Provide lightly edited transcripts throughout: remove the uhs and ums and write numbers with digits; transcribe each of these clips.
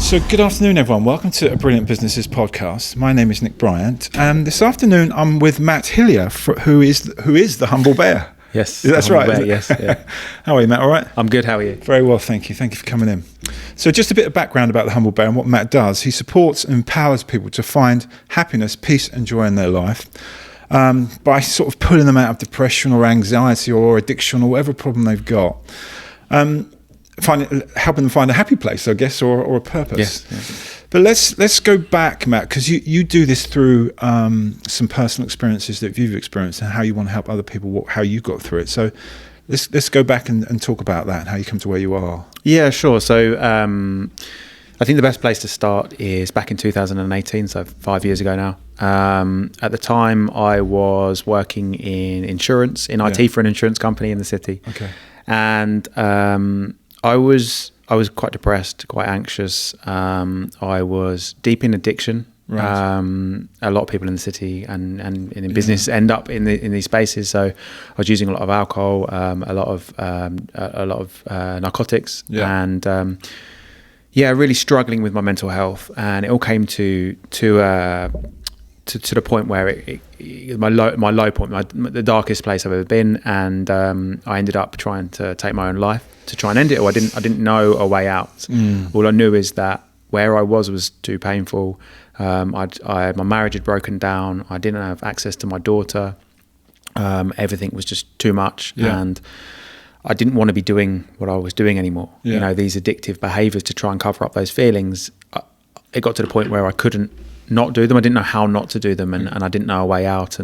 So good afternoon, everyone. Welcome to A Brilliant Businesses podcast. My name is Nick Bryant, and this afternoon I'm with Matt Hillier, who is the Humble Bear. Yes, that's right. Bear, yes. Yeah. How are you, Matt? All right? I'm good. How are you? Very well, thank you. Thank you for coming in. So just a bit of background about the Humble Bear and what Matt does. He supports and empowers people to find happiness, peace and joy in their life by sort of pulling them out of depression or anxiety or addiction or whatever problem they've got. Helping them find a happy place, I guess, or a purpose. Yes. But let's go back, Matt, because you do this through some personal experiences that you've experienced and how you want to help other people, how you got through it. So let's go back and talk about that and how you come to where you are. Yeah, sure. So I think the best place to start is back in 2018, so 5 years ago now. At the time, I was working in insurance, in IT for an insurance company in the city. Okay. And I was quite depressed, quite anxious. I was deep in addiction. Right. A lot of people in the city and in business end up in these spaces. So I was using a lot of alcohol, a lot of narcotics, and really struggling with my mental health. And it all came to the point where my low point, the darkest place I've ever been, and I ended up trying to take my own life to try and end it. Or I didn't know a way out. All I knew is that where I was too painful. My marriage had broken down. I didn't have access to my daughter. Everything was just too much, and I didn't want to be doing what I was doing anymore. Yeah. You know, these addictive behaviours to try and cover up those feelings. It got to the point where I couldn't not do them. I didn't know how not to do them, and I didn't know a way out.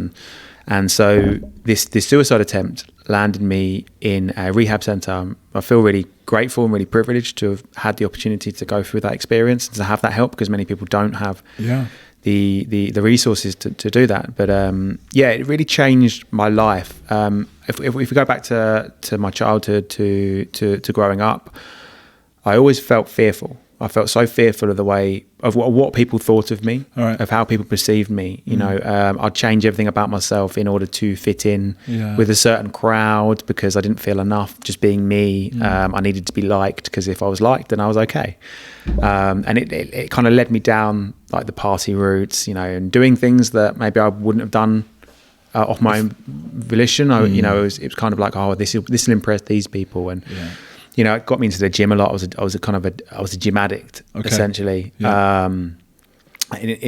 And so this suicide attempt landed me in a rehab centre. I feel really grateful and really privileged to have had the opportunity to go through that experience and to have that help, because many people don't have the resources to do that. But it really changed my life. If we go back to my childhood, to growing up, I always felt fearful. I felt so fearful of the way of what people thought of me, of how people perceived me. You know, I'd change everything about myself in order to fit in with a certain crowd, because I didn't feel enough just being me. I needed to be liked, because if I was liked, then I was okay. And it kind of led me down like the party routes, you know, and doing things that maybe I wouldn't have done off my own volition. You know, it was kind of like, oh, this will impress these people, and. You know, it got me into the gym a lot. I was a gym addict, essentially, in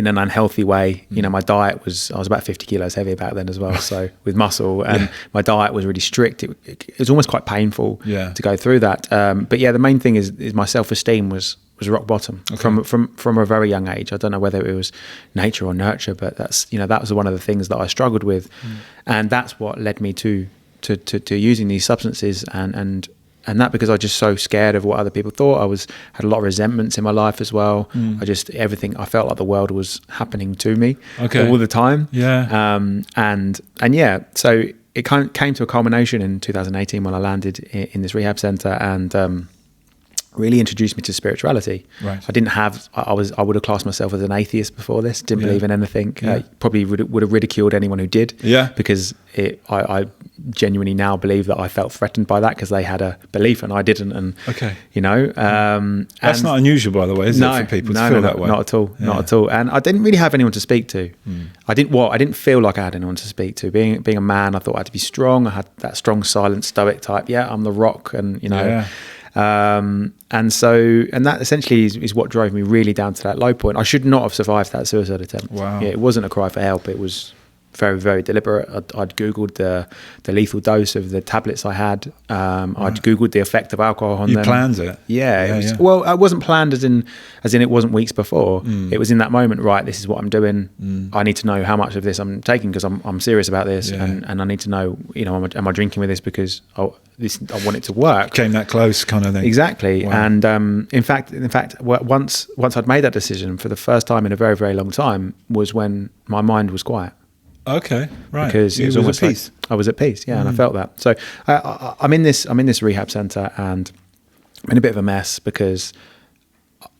an unhealthy way. You know, my diet I was about 50 kilos heavy back then as well. So with muscle, and my diet was really strict. It was almost quite painful to go through that. But the main thing is my self-esteem was rock bottom from a very young age. I don't know whether it was nature or nurture, but that was one of the things that I struggled with, and that's what led me to using these substances and that, because I was just so scared of what other people thought. Had a lot of resentments in my life as well. I felt like the world was happening to me all the time. So it kind of came to a culmination in 2018 when I landed in this rehab centre, and really introduced me to spirituality. Right. I would have classed myself as an atheist before this. Didn't believe in anything. Probably would have ridiculed anyone who did. Because I genuinely now believe that I felt threatened by that, because they had a belief and I didn't. And you know, that's not unusual, by the way, is it, for people to feel that way? Not at all. Not at all. And I didn't really have anyone to speak to. I didn't feel like I had anyone to speak to. Being a man, I thought I had to be strong. I had that strong, silent, stoic type. I'm the rock, and you know. And that essentially is what drove me really down to that low point. I should not have survived that suicide attempt. Wow. It wasn't a cry for help. It was very, very deliberate. I'd Googled the lethal dose of the tablets I had. I'd Googled the effect of alcohol on them. You planned it? Well, it wasn't planned as in it wasn't weeks before. It was in that moment, right, this is what I'm doing. I need to know how much of this I'm taking, because I'm serious about this, and I need to know, you know, am I drinking with this because I want it to work. Came that close kind of thing. Exactly. Wow. And in fact, once I'd made that decision for the first time in a very, very long time was when my mind was quiet. Okay, right. Because it was almost at peace. I was at peace, and I felt that. So I'm in this rehab centre, and I'm in a bit of a mess because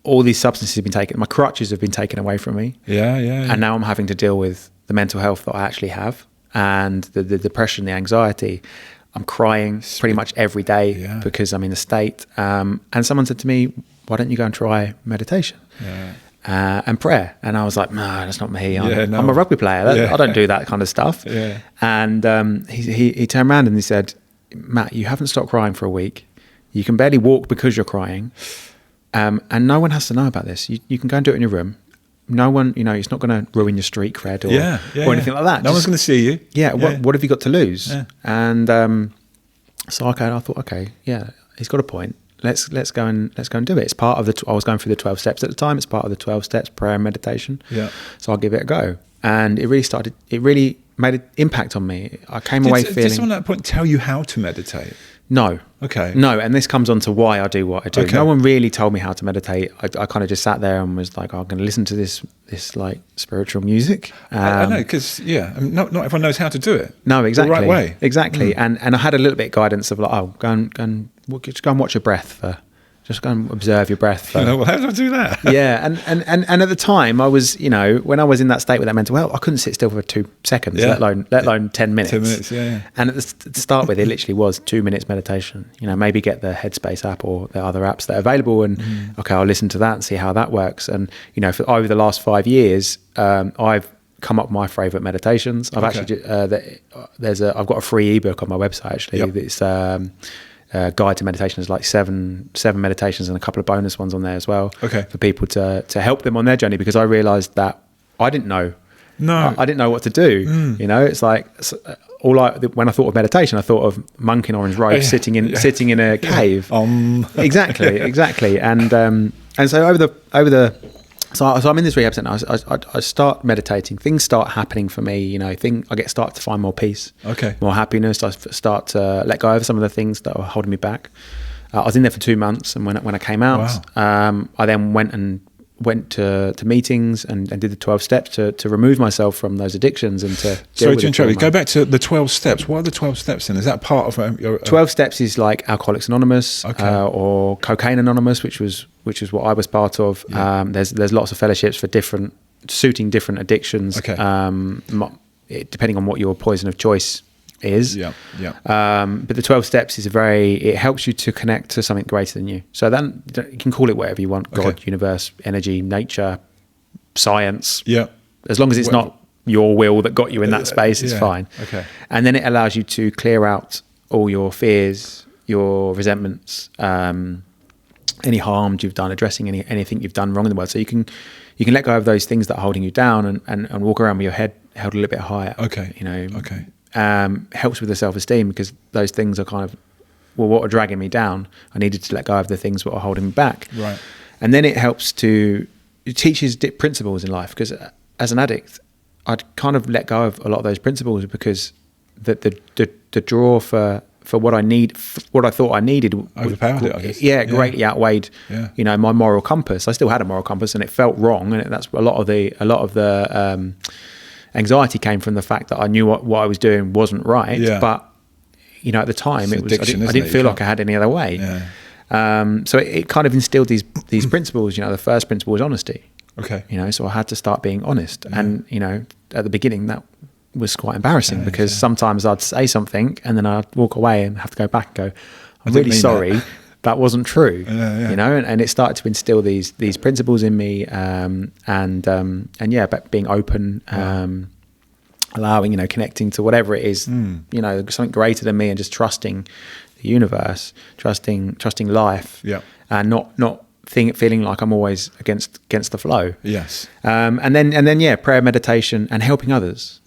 all these substances have been taken. My crutches have been taken away from me. And now I'm having to deal with the mental health that I actually have, and the depression, the anxiety. I'm crying pretty much every day because I'm in a state. And someone said to me, why don't you go and try meditation? and prayer. And I was like, no, that's not me. I'm no. a rugby player. I don't do that kind of stuff. Yeah. And he turned around and he said, Matt, you haven't stopped crying for a week. You can barely walk because you're crying. And no one has to know about this. You can go and do it in your room. No one, it's not going to ruin your street cred or anything like that. No one's going to see you. Yeah. What have you got to lose? Yeah. And so I thought, okay, yeah, he's got a point. Let's go and do it. It's part of I was going through the 12 steps at the time. It's part of the 12 steps, prayer and meditation. Yeah. So I'll give it a go. And it really made an impact on me. I came away feeling. Did someone at that point tell you how to meditate? No. Okay. No, and this comes on to why I do what I do. Okay. No one really told me how to meditate. I kind of just sat there and was like, I'm going to listen to this like spiritual music. I know, because not everyone knows how to do it. No, exactly. The right way. Exactly. And I had a little bit of guidance of like, just go and watch your breath just go and observe your breath. Well, how do I do that? Yeah, and at the time I was, when I was in that state with that mental health, I couldn't sit still for 2 seconds, let alone 10 minutes. 10 minutes, yeah. And to start with, it literally was 2 minutes meditation. Maybe get the Headspace app or the other apps that are available, and okay, I'll listen to that and see how that works. And for over the last 5 years, I've come up with my favorite meditations. I've actually I've got a free ebook on my website actually. Yep. It's guide to meditation. There's like seven meditations and a couple of bonus ones on there as well. Okay. For people to help them on their journey, because I realized that I didn't know. No. I didn't know what to do. It's like when I thought of meditation, I thought of monk in orange robes sitting in a cave. Exactly. And so so I'm in this rehab center. I start meditating. Things start happening for me. I start to find more peace, more happiness. I start to let go of some of the things that were holding me back. I was in there for 2 months, and when I came out, I then went to meetings and did the 12 steps to remove myself from those addictions and to. Sorry to interrupt you. Go back to the 12 steps. What are the 12 steps then? Is that part of your 12 steps is like Alcoholics Anonymous, or Cocaine Anonymous, which was what I was part of. Yeah. There's lots of fellowships for suiting different addictions. Depending on what your poison of choice is. But the 12 steps it helps you to connect to something greater than you. So then you can call it whatever you want: God, universe, energy, nature, science. Yeah. As long as it's not your will that got you in that space, it's fine. Okay. And then it allows you to clear out all your fears, your resentments, any harm you've done, addressing anything you've done wrong in the world. So you can let go of those things that are holding you down and walk around with your head held a little bit higher. Helps with the self-esteem, because those things are kind of, what are dragging me down. I needed to let go of the things that are holding me back. Right. And then it teaches principles in life, because as an addict, I'd kind of let go of a lot of those principles, because the draw for what I need, what I thought I needed, overpowered it, I guess. Greatly outweighed, my moral compass. I still had a moral compass, and it felt wrong, and that's a lot of the anxiety came from the fact that I knew what I was doing wasn't right. Yeah. But at the time, I didn't feel like I had any other way. Yeah. So it kind of instilled these principles. The first principle was honesty. Okay. So I had to start being honest, and at the beginning that was quite embarrassing, because sometimes I'd say something and then I'd walk away and have to go back and go, I'm really sorry, that wasn't true. And it started to instill these principles in me, but being open, allowing, connecting to whatever it is, something greater than me, and just trusting the universe, trusting life, and not feeling like I'm always against the flow. Yes. And then prayer, meditation, and helping others.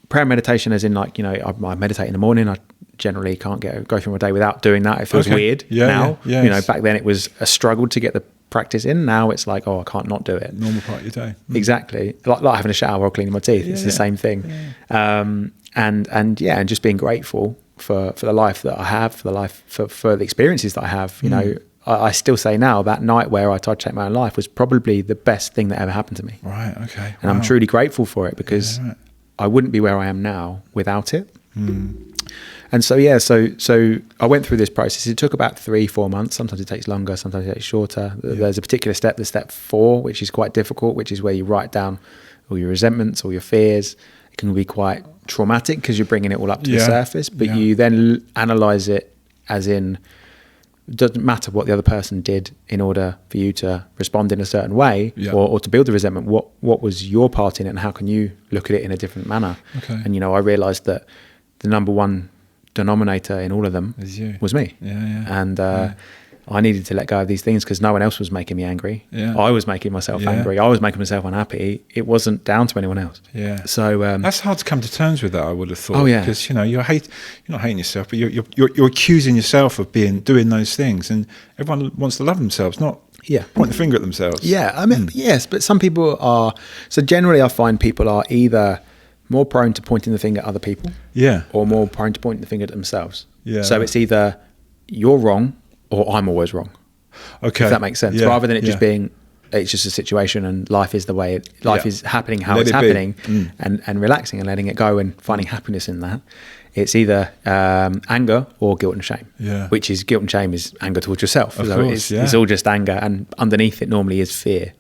Prayer, meditation, as in like, I meditate in the morning. I generally can't go through my day without doing that. It feels weird now. Back then it was a struggle to get the practice in. Now it's like, I can't not do it. Normal part of your day. Exactly. Like having a shower or cleaning my teeth. It's the same thing. And just being grateful for the life that I have, for the experiences that I have. I still say now, that night where I tried to take my own life was probably the best thing that ever happened to me. Right. Okay. And I'm truly grateful for it, because I wouldn't be where I am now without it. And so I went through this process. It took about 3-4 months. Sometimes it takes longer, sometimes it takes shorter. There's a particular step, the step 4, which is quite difficult, which is where you write down all your resentments, all your fears. It can be quite traumatic, because you're bringing it all up to the surface, but you then analyze it as in, It doesn't matter what the other person did in order for you to respond in a certain way, or to build the resentment. What was your part in it, and how can you look at it in a different manner? Okay. And I realized that the number one denominator in all of them was me. And I needed to let go of these things because no one else was making me angry. I was making myself angry. I was making myself unhappy. It wasn't down to anyone else. So that's hard to come to terms with. That I would have thought. Oh yeah, because you're not hating yourself, but you're accusing yourself of doing those things, and everyone wants to love themselves, not point the finger at themselves. I mean, yes, but some people are. So generally, I find people are either more prone to pointing the finger at other people, or more prone to pointing the finger at themselves. So it's either you're wrong or I'm always wrong. Okay. If that makes sense. Rather than it just being, it's just a situation and life is the way life is happening, how it's happening, and relaxing and letting it go and finding happiness in that. It's either anger or guilt and shame, which is guilt and shame is anger towards yourself. Of so course, it's all just anger, and underneath it normally is fear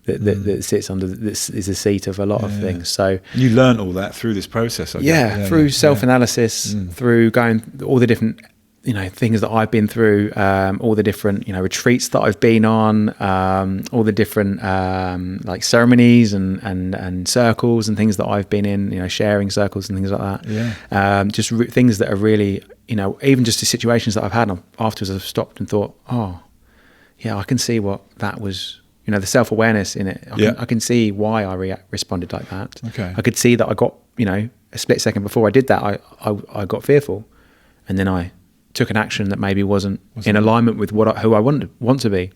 that sits under this is the seat of a lot of things. So you learned all that through this process, I guess. Through self-analysis, through going all the different things that I've been through, all the different retreats that I've been on, all the different like ceremonies and circles and things that I've been in, sharing circles and things like that. Just things that are really, even just the situations that I've had afterwards, I've stopped and thought, oh yeah, I can see what that was. The self-awareness in it. I can see why I responded like that. Okay. I could see that I got, a split second before I did that, I got fearful, and then I took an action that maybe wasn't in alignment with who I want to be,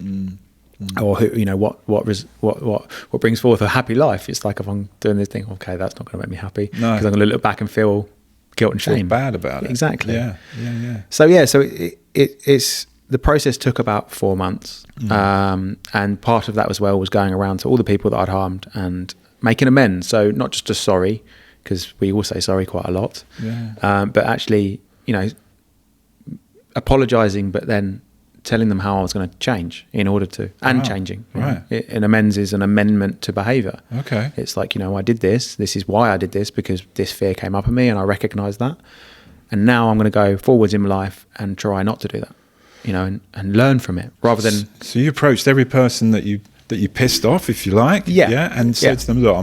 or who, what brings forth a happy life. It's like if I'm doing this thing, okay, that's not going to make me happy because I'm going to look back and feel guilt and shame, feel bad about it. Exactly. So it's the process took about 4 months, and part of that as well was going around to all the people that I'd harmed and making amends. So not just a sorry, because we all say sorry quite a lot, but actually, apologizing, but then telling them how I was going to change in order to, and changing. An amends is an amendment to behavior. Okay. It's like, I did this. This is why I did this, because this fear came up in me and I recognized that. And now I'm going to go forwards in my life and try not to do that, and learn from it rather than. So you approached every person that you pissed off, if you like, and said to them, look,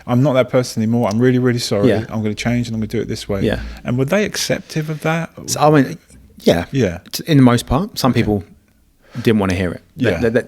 I'm not that person anymore. I'm really, really sorry. I'm going to change and I'm going to do it this way. And were they acceptive of that? So, I mean, in the most part, some people didn't want to hear it. They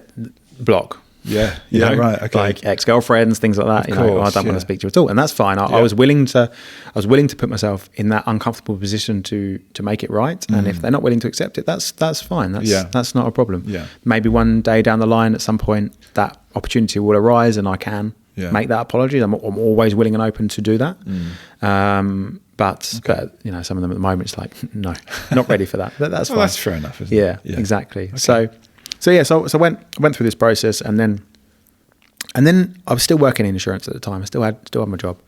block. Right. Okay. Like ex-girlfriends, things like that. I don't want to speak to you at all, and that's fine. I was willing to put myself in that uncomfortable position to make it right. And if they're not willing to accept it, that's fine. That's not a problem. Maybe one day down the line, at some point, that opportunity will arise, and I can make that apology. I'm always willing and open to do that. But some of them at the moment, it's like, no, not ready for that. But that's fine. That's fair enough, isn't it? Yeah, exactly. Okay. So I went through this process, and then I was still working in insurance at the time. I still had my job,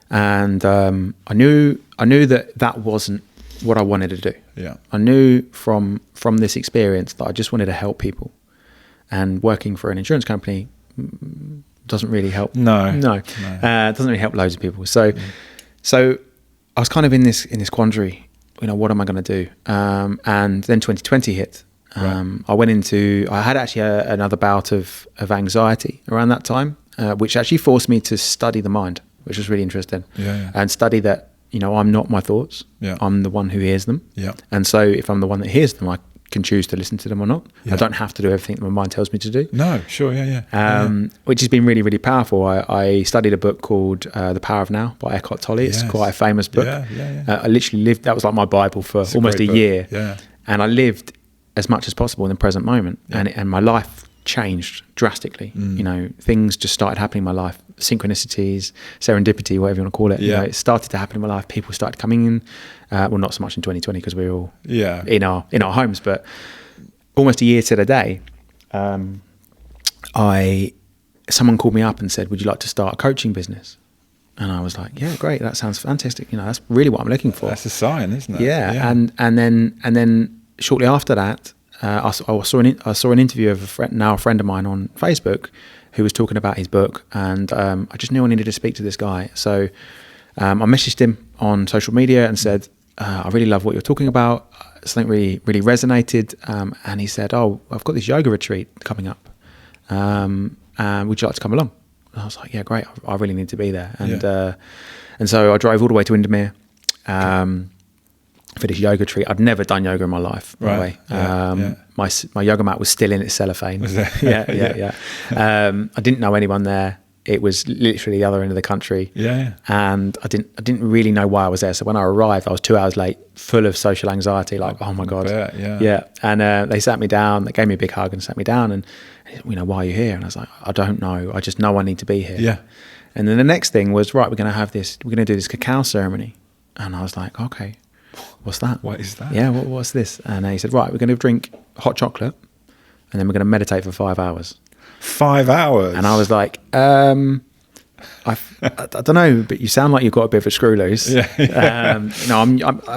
and I knew that wasn't what I wanted to do. I knew from this experience that I just wanted to help people, and working for an insurance company doesn't really help. No, it doesn't really help loads of people. So I was kind of in this quandary. What am I going to do? And then 2020 hit. I had actually another bout of anxiety around that time, which actually forced me to study the mind, which was really interesting. And study that, I'm not my thoughts. I'm the one who hears them. And so if I'm the one that hears them, I can choose to listen to them or not. I don't have to do everything that my mind tells me to do. No, sure, which has been really, really powerful. I studied a book called The Power of Now by Eckhart Tolle. It's quite a famous book. I literally lived, that was like my Bible for almost a year. And I lived as much as possible in the present moment, and my life changed drastically. Things just started happening in my life, synchronicities, serendipity, whatever you want to call it. It started to happen in my life. People started coming in, well, not so much in 2020 because we were all in our homes, but almost a year to the day, someone called me up and said, would you like to start a coaching business? And I was like, yeah, great, that sounds fantastic. That's really what I'm looking for. That's a sign, isn't it? And then shortly after that, I saw an interview of a friend of mine on Facebook who was talking about his book, and I just knew I needed to speak to this guy. So I messaged him on social media and said, I really love what you're talking about. Something really resonated. And he said, oh, I've got this yoga retreat coming up. Would you like to come along? And I was like, yeah, great. I really need to be there. And so I drove all the way to Windermere for this yoga retreat. I'd never done yoga in my life, by the way. My yoga mat was still in its cellophane. Was it? Yeah. I didn't know anyone there. It was literally the other end of the country. And I didn't really know why I was there. So when I arrived, I was 2 hours late, full of social anxiety, like, oh my God. And they sat me down, they gave me a big hug and sat me down and, why are you here? And I was like, I don't know. I just know I need to be here. And then the next thing was, right, we're going to do this cacao ceremony. And I was like, okay, what's that? What is that? Yeah, what's this? And he said, right, we're going to drink hot chocolate and then we're going to meditate for 5 hours. 5 hours? And I was like, I don't know, but you sound like you've got a bit of a screw loose. I'm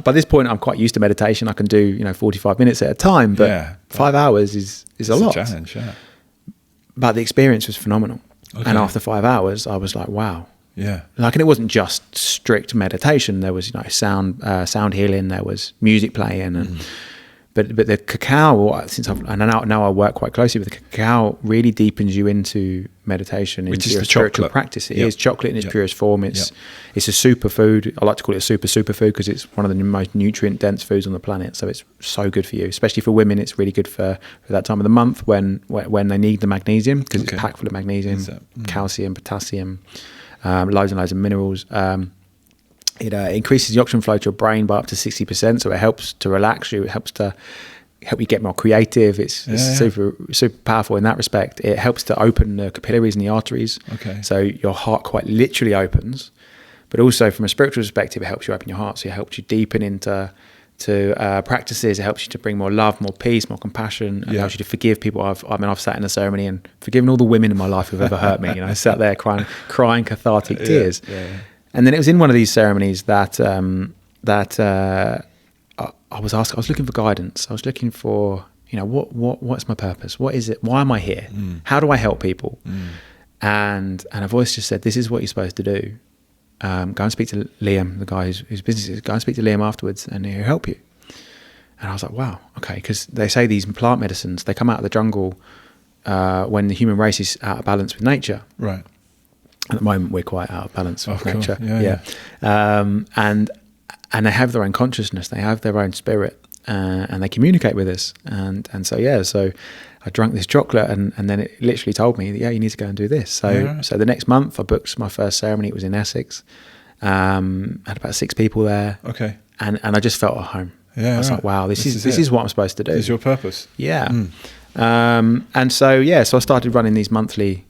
by this point, I'm quite used to meditation. I can do, 45 minutes at a time, but 5 hours is a lot. It's a challenge, But the experience was phenomenal. Okay. And after 5 hours, I was like, wow. And it wasn't just strict meditation. There was, sound healing. There was music playing, and but the cacao. Now I work quite closely with the cacao. Really deepens you into meditation, which into is your the spiritual chocolate. Practice. It is chocolate in its purest form. It's a superfood. I like to call it a superfood because it's one of the most nutrient dense foods on the planet. So it's so good for you, especially for women. It's really good for that time of the month when they need the magnesium, because it's packed full of magnesium, calcium, potassium. Loads and loads of minerals. It increases the oxygen flow to your brain by up to 60%, so it helps to relax you. It helps to help you get more creative. It's super powerful in that respect. It helps to open the capillaries and the arteries. So your heart quite literally opens. But also from a spiritual perspective, it helps you open your heart. So it helps you deepen into practices. It helps you to bring more love, more peace, more compassion. It allows you to forgive people. I've sat in a ceremony and forgiven all the women in my life who've ever hurt me. Sat there crying cathartic tears. And then it was in one of these ceremonies that I was looking for guidance. I was looking for, what's my purpose? What is it? Why am I here? How do I help people? And a voice just said, this is what you're supposed to do. Go and speak to Liam, the guy whose business is. Go and speak to Liam afterwards and he'll help you. And I was like, wow, okay. Because they say these plant medicines, they come out of the jungle when the human race is out of balance with nature. Right. At the moment, we're quite out of balance with nature. Cool. And they have their own consciousness. They have their own spirit, and they communicate with us. And so I drank this chocolate, and then it literally told me, you need to go and do this. So the next month, I booked my first ceremony. It was in Essex. Had about 6 people there. Okay. And I just felt at home. I was like, wow, this is what I'm supposed to do. This is your purpose. Yeah. And so I started running these monthly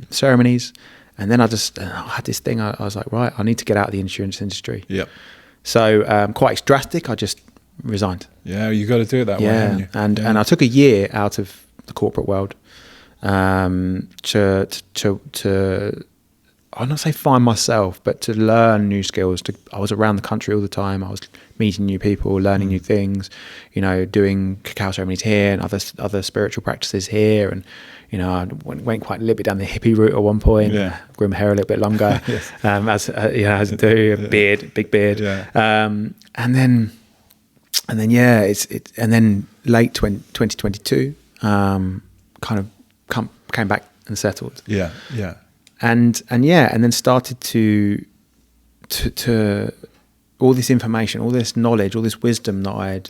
ceremonies, and then I had this thing. I was like, right, I need to get out of the insurance industry. So quite drastic. I just resigned. You got to do it that way, haven't you? And I took a year out of the corporate world to I'll not say find myself, but to learn new skills. I was around the country all the time. I was meeting new people, learning new things, doing cacao ceremonies here and other spiritual practices here. And, I went quite a little bit down the hippie route at one point, grew my hair a little bit longer, as I do, a beard, big beard. And then late 2022, kind of came back and settled. And then started to all this information, all this knowledge, all this wisdom that I'd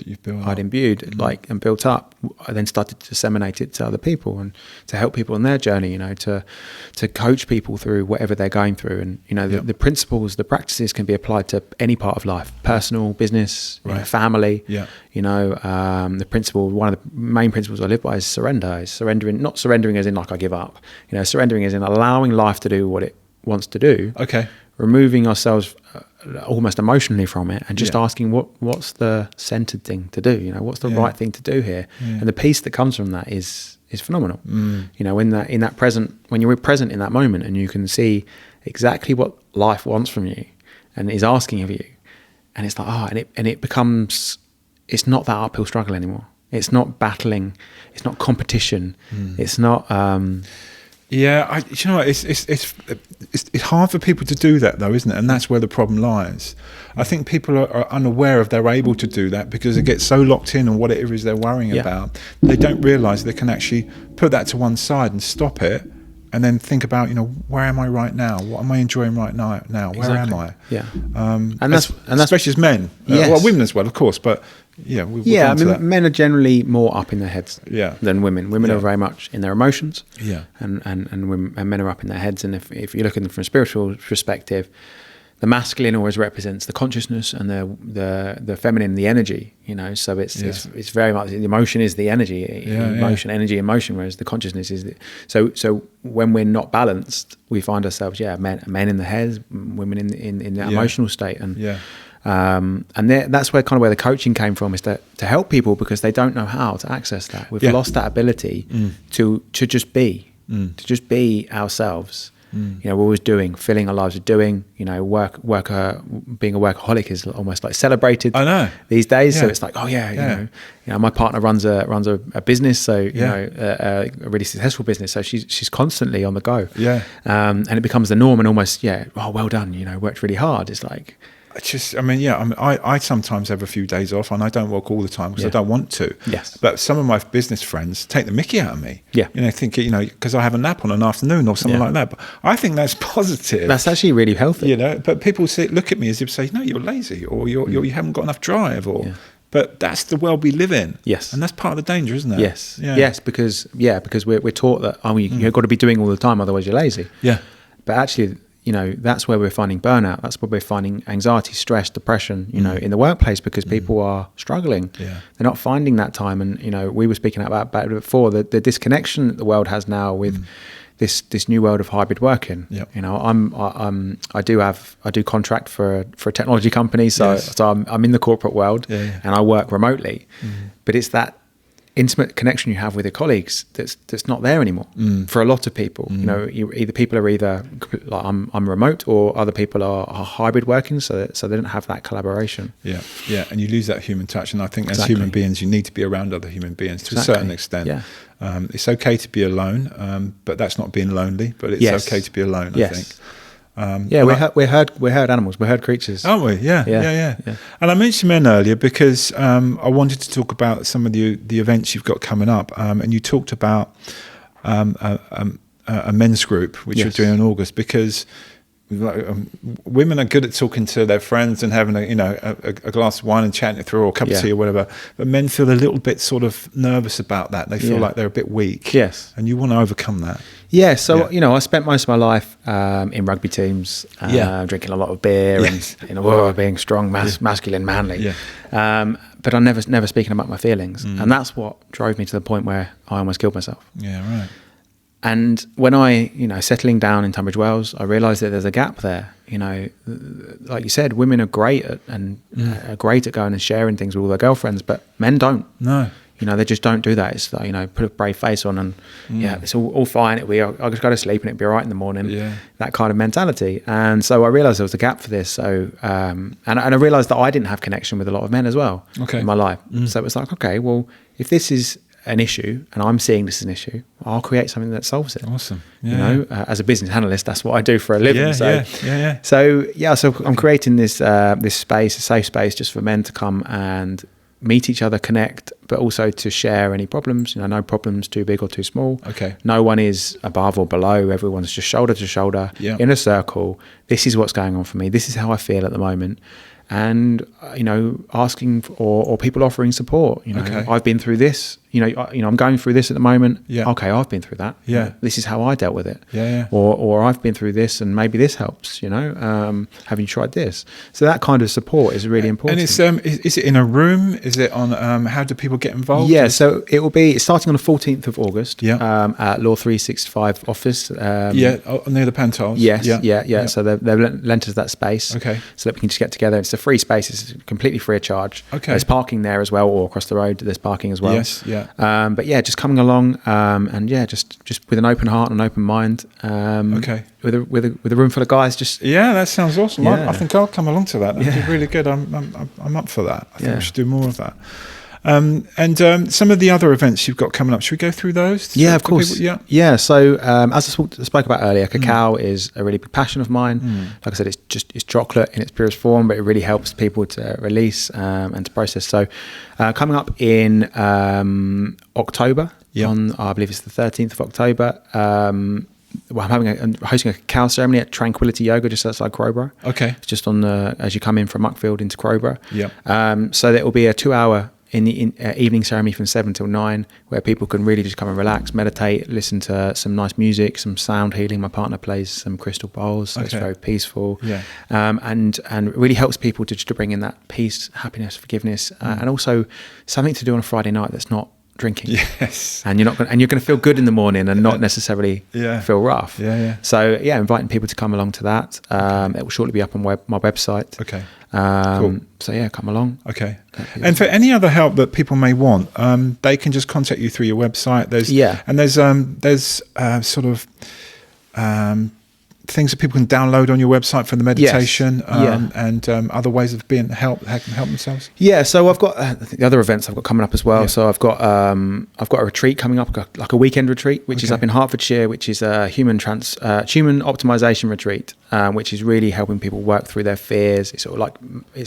imbued, and built up. I then started to disseminate it to other people and to help people on their journey. to coach people through whatever they're going through. And the principles, the practices can be applied to any part of life: personal, business, family. The principle, one of the main principles I live by is surrender. Is surrendering, not surrendering as in like I give up. Surrendering as in allowing life to do what it wants to do. Removing ourselves almost emotionally from it, and just asking what's the centered thing to do. What's the right thing to do here, and the peace that comes from that is phenomenal. In that present, when you're present in that moment, and you can see exactly what life wants from you and is asking of you, and it's like it becomes, it's not that uphill struggle anymore. It's not battling. It's not competition. It's not. Yeah, you know what, it's hard for people to do that though, isn't it? And that's where the problem lies. I think people are unaware of they're able to do that because they get so locked in on what it is they're worrying about. They don't realise they can actually put that to one side and stop it, and then think about, where am I right now? What am I enjoying right now? Where am I? Yeah. And that's especially as men. Yes. Well, women as well, of course, but we'll I mean, that. men are generally more up in their heads than women. Women are very much in their emotions, and men are up in their heads. And if you're looking from a spiritual perspective, the masculine always represents the consciousness, and the feminine, the energy. So it's very much, the emotion is the energy, energy, emotion, whereas the consciousness is so when we're not balanced, we find ourselves men in the head, women in the emotional state, and that's where where the coaching came from, is to help people, because they don't know how to access that. We've lost that ability to just be, ourselves. We're always doing, filling our lives with doing. Being a workaholic is almost like celebrated. I know these days. So it's like, my partner runs a business, so a really successful business. So she's constantly on the go. And it becomes the norm, and almost well done. Worked really hard. It's like. I sometimes have a few days off, and I don't work all the time because I don't want to. Yes. But some of my business friends take the mickey out of me. Yeah. Thinking, because I have a nap on an afternoon or something like that. But I think that's positive. That's actually really healthy. But people look at me as if say, no, you're lazy, or you haven't got enough drive, or. Yeah. But that's the world we live in. Yes. And that's part of the danger, isn't it? Yes. Yeah. Yes, because we're taught that you've got to be doing all the time, otherwise you're lazy. Yeah. But actually, that's where we're finding burnout. That's where we're finding anxiety, stress, depression, in the workplace, because people are struggling. Yeah. They're not finding that time. And, we were speaking about it before, the disconnection that the world has now with this new world of hybrid working. Yep. I do contract for a technology company. So I'm in the corporate world and I work remotely, but it's that intimate connection you have with your colleagues that's not there anymore for a lot of people. People are either like I'm remote, or other people are hybrid working, so they don't have that collaboration. And you lose that human touch. And I think as human beings, you need to be around other human beings to a certain extent. It's okay to be alone, but that's not being lonely, but it's okay to be alone, I think. We're herd animals. We're herd creatures, aren't we? Yeah. And I mentioned men earlier because I wanted to talk about some of the events you've got coming up, and you talked about a men's group which you're doing in August, because women are good at talking to their friends and having a glass of wine and chatting it through, or a cup of tea or whatever, but men feel a little bit sort of nervous about that. They feel like they're a bit weak. Yes. And you want to overcome that. I spent most of my life in rugby teams, drinking a lot of beer and being strong, masculine, manly. But I'm never speaking about my feelings, and that's what drove me to the point where I almost killed myself. Yeah, right. And when I, settling down in Tunbridge Wells, I realised that there's a gap there. Like you said, women are great at going and sharing things with all their girlfriends, but men don't. No. They just don't do that. It's like, put a brave face on and it's all fine. I'll just go to sleep and it'll be all right in the morning. Yeah. That kind of mentality. And so I realised there was a gap for this. So, and I realised that I didn't have connection with a lot of men as well in my life. So it was like, okay, well, if this is an issue and I'm seeing this as an issue, I'll create something that solves it. Awesome. As a business analyst, that's what I do for a living. So I'm creating this space, a safe space, just for men to come and meet each other, connect, but also to share any problems. No problems too big or too small. Okay. No one is above or below. Everyone's just shoulder to shoulder in a circle. This is what's going on for me. This is how I feel at the moment. And asking or people offering support. I've been through this. I'm going through this at the moment. Yeah. Okay, I've been through that. Yeah. This is how I dealt with it. Yeah. Or I've been through this, and maybe this helps. Have you tried this? So that kind of support is really important. And it's is it in a room? Is it on? How do people get involved? Yeah. So it will be starting on the 14th of August. Yeah. At Law 365 office. Near the Pantiles. Yes. Yeah. So they've lent us that space. Okay. So that we can just get together. It's a free space. It's completely free of charge. Okay. There's parking there as well, or across the road there's parking as well. Yes. Yeah. But just coming along, and just with an open heart and an open mind. Okay. With a room full of guys, just that sounds awesome. Yeah. I think I'll come along to that. That'd be really good. I'm up for that. I think we should do more of that. And some of the other events you've got coming up, should we go through those? Yeah, of course. Yeah. So as I spoke about earlier, cacao is a really big passion of mine. Like I said, it's chocolate in its purest form, but it really helps people to release and to process. So coming up in October, on I believe it's the 13th of October. Well, I'm hosting a cacao ceremony at Tranquility Yoga just outside Crowborough. Okay. It's just on as you come in from Muckfield into Crowborough. Yeah. So there will be a 2-hour evening ceremony from 7 till 9, where people can really just come and relax, meditate, listen to some nice music, some sound healing. My partner plays some crystal bowls, so it's very peaceful. Yeah. And really helps people to bring in that peace, happiness, forgiveness, and also something to do on a Friday night that's not drinking. Yes. And you're going to feel good in the morning and not necessarily feel rough. Yeah. So inviting people to come along to that. It will shortly be up on my website. Okay. Cool. So come along. Okay. And for any other help that people may want, they can just contact you through your website. There's sort of things that people can download on your website for the meditation, and other ways of being help themselves. Yeah, so I've got the other events I've got coming up as well. Yeah. So I've got a retreat coming up, like a weekend retreat, which is up in Hertfordshire, which is a human optimization retreat, which is really helping people work through their fears. It's sort of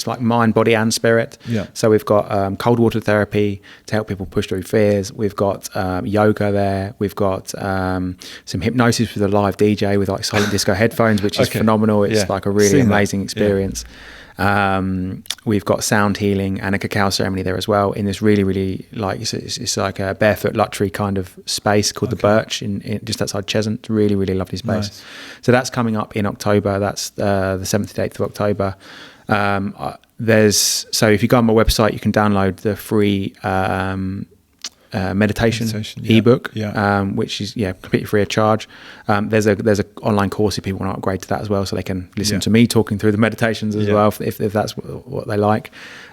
like mind, body, and spirit. Yeah. So we've got cold water therapy to help people push through fears. We've got yoga there. We've got some hypnosis with a live DJ with like silent disco headphones, which is phenomenal. It's like a really amazing experience. We've got sound healing and a cacao ceremony there as well, in this really, really it's like a barefoot luxury kind of space called the Birch in just outside Cheshunt. Really, really lovely space. Nice. So that's coming up in October. That's the 7th to 8th of October. So if you go on my website, you can download the free meditation ebook, which is completely free of charge. There's a online course if people want to upgrade to that as well, so they can listen to me talking through the meditations as well, if that's what they like.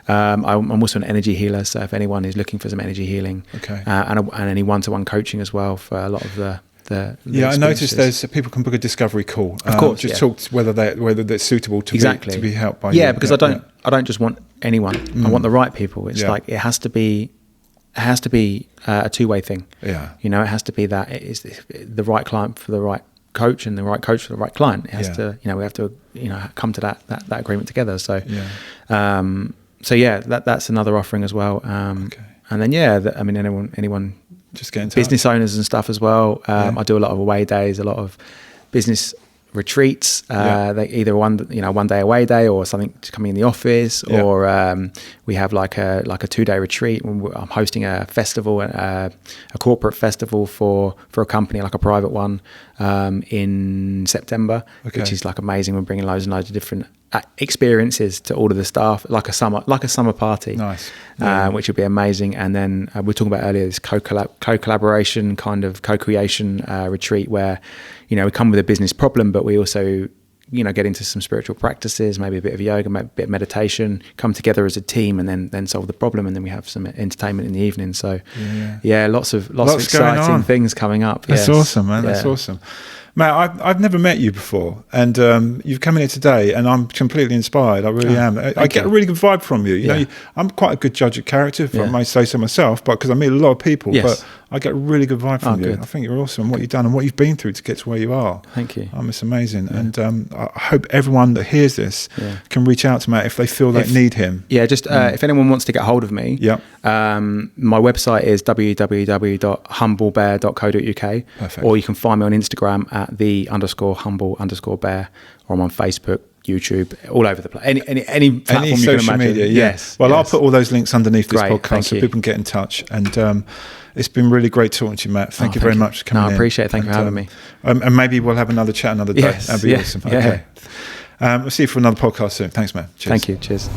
I'm also an energy healer, so if anyone is looking for some energy healing, and any one-to-one coaching as well for a lot of the I noticed there's people can book a discovery call. Of course, talk whether they're suitable to be helped by you. Yeah, because I don't just want anyone. I want the right people. It's like it has to be a two-way thing. Yeah. It has to be that it is the right client for the right coach and the right coach for the right client. It has to, we have to, come to that agreement together. So, that's another offering as well. And then, anyone just get in touch. Business owners and stuff as well. I do a lot of away days, a lot of business retreats. They either one day away day or something to come in the office, or we have like a 2-day retreat. I'm hosting a festival, a corporate festival for a company, like a private one, in September, which is like amazing. We're bringing loads and loads of different experiences to all of the staff, like a summer party. Nice. Which would be amazing. And then we were talking about earlier this co-collaboration kind of co-creation retreat where we come with a business problem, but we also get into some spiritual practices, maybe a bit of yoga, maybe a bit of meditation, come together as a team, and then solve the problem. And then we have some entertainment in the evening. So lots of exciting things coming up. That's awesome, man. That's awesome. Matt, I've never met you before, and you've come in here today, and I'm completely inspired. I really am. I get a really good vibe from you. You know, I'm quite a good judge of character, if I may say so myself, but because I meet a lot of people, but I get a really good vibe from you. Good. I think you're awesome, what you've done and what you've been through to get to where you are. Thank you. It's amazing. And I hope everyone that hears this can reach out to Matt if they feel they need him. Yeah, just if anyone wants to get hold of me, my website is www.humblebear.co.uk. Perfect. Or you can find me on Instagram at @the_humble_bear, or I'm on Facebook, YouTube, all over the place. Any platform you social can imagine. Media. Yes. Well, I'll put all those links underneath this podcast so people can get in touch. And it's been really great talking to you, Matt. Thank you very much for coming in. I appreciate it. Thank you for having me. And maybe we'll have another chat another day. Yes. That'd be awesome. Okay. We'll see you for another podcast soon. Thanks, Matt. Cheers. Thank you. Cheers.